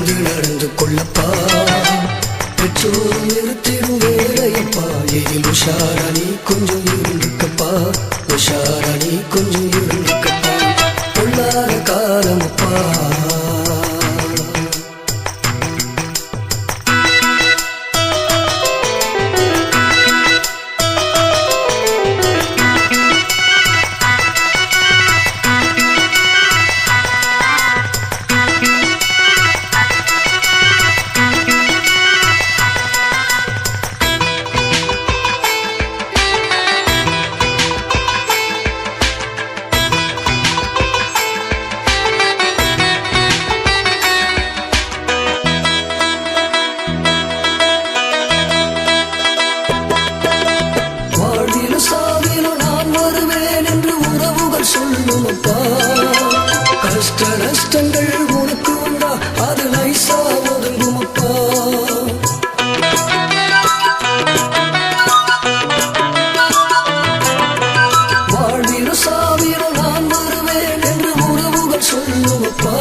புரிந்து நடந்து கொள்ளப்பா. பெற்றோர் நிறுத்திடும் வேலையப்பா. இதில் உஷாரா நீ கொஞ்சம் இருந்துக்கப்பா. உஷாரா நீ கொஞ்சம் இருந்துக்கப்பா. பொல்லாத காலமப்பா. சொல்லுமப்பா. கஷ்ட நஷ்டங்கள் உனக்கு வந்தா அது நைசா ஒதுங்குமப்பா. வாழ்விலும் சாவிலும் நான் வருவேன் என்று உறவுகள் சொல்லுமப்பா.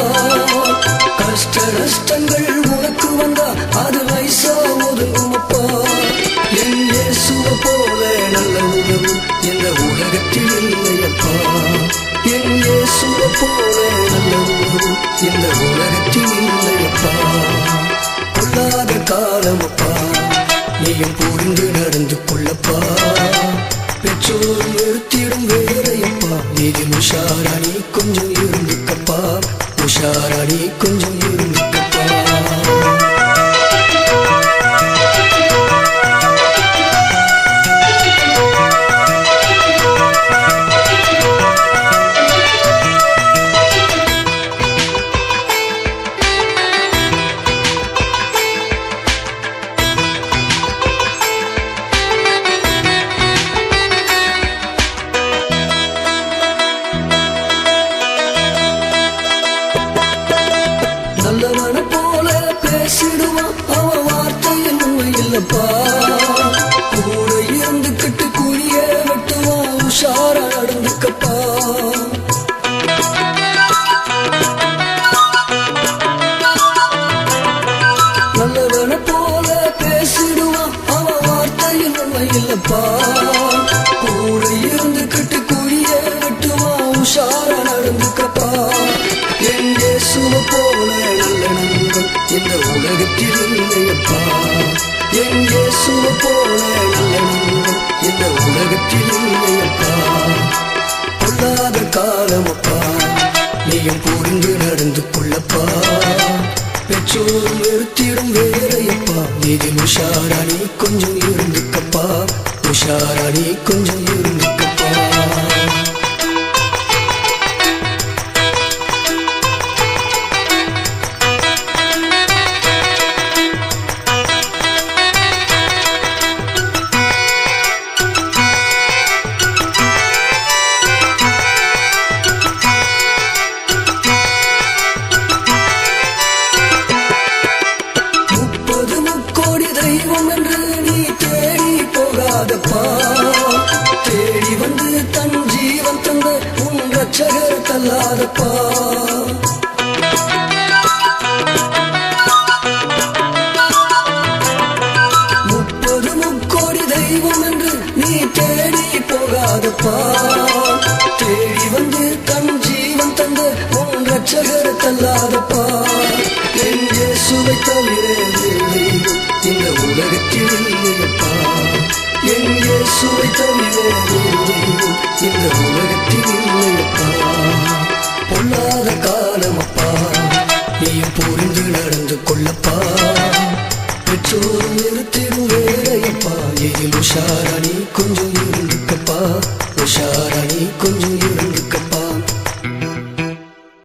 கஷ்ட நஷ்டங்கள் உனக்கு வந்தா அது நைசா ஒதுங்குமப்பா. என் இயேசுவை போல நல்ல உறவு இந்த உலகத்தில் இல்லையப்பா. என் இயேசுவை போல நல்ல உறவு இந்த உலகத்தில் இல்லையப்பா. கொள்ளாத காலமப்பா. நீயும் புரிந்து நடந்து கொள்ளப்பா. பெற்றோர் நிறுத்திடும் வேலையப்பா. இதில் உஷாரா நீ கொஞ்சம் இருந்துக்கப்பா. உஷாரா நீ கொஞ்சம் இருந்துக்கப்பா. நல்லவன போல பேசிடுவான் அவன் வார்த்தையில் உண்மை இல்லப்பா. கூட இருந்துக்கிட்டு குழிய வெட்டுவான். உஷாரா நடந்துக்கப்பா. நல்லவன போல பேசிடுவான் அவன் வார்த்தையில் உண்மை இல்லப்பா. கூட இருந்துக்கிட்டு குழிய வெட்டுவான். உஷாரா நடந்துக்கப்பா. என் இயேசுவை போல நல்ல நண்பன் இந்த உலகத்தில் இல்லையப்பா. என் இயேசுவை போல நல்ல நண்பன் இந்த உலகத்தில் இல்லையப்பா. பொல்லாத காலமப்பா. நீயும் புரிந்து நடந்து கொள்ளப்பா. பெற்றோர் நிறுத்திடும் வேலையப்பா. இதில் உஷாரா நீ கொஞ்சம் இருந்துக்கப்பா. உஷாரா நீ கொஞ்சம் இருந்துக்கப்பா. தெய்வம் என்று நீ தேடி போகாதப்பா. தேடி வந்து தன் ஜீவன் தந்த உன் ரட்சகர் தள்ளாதப்பா.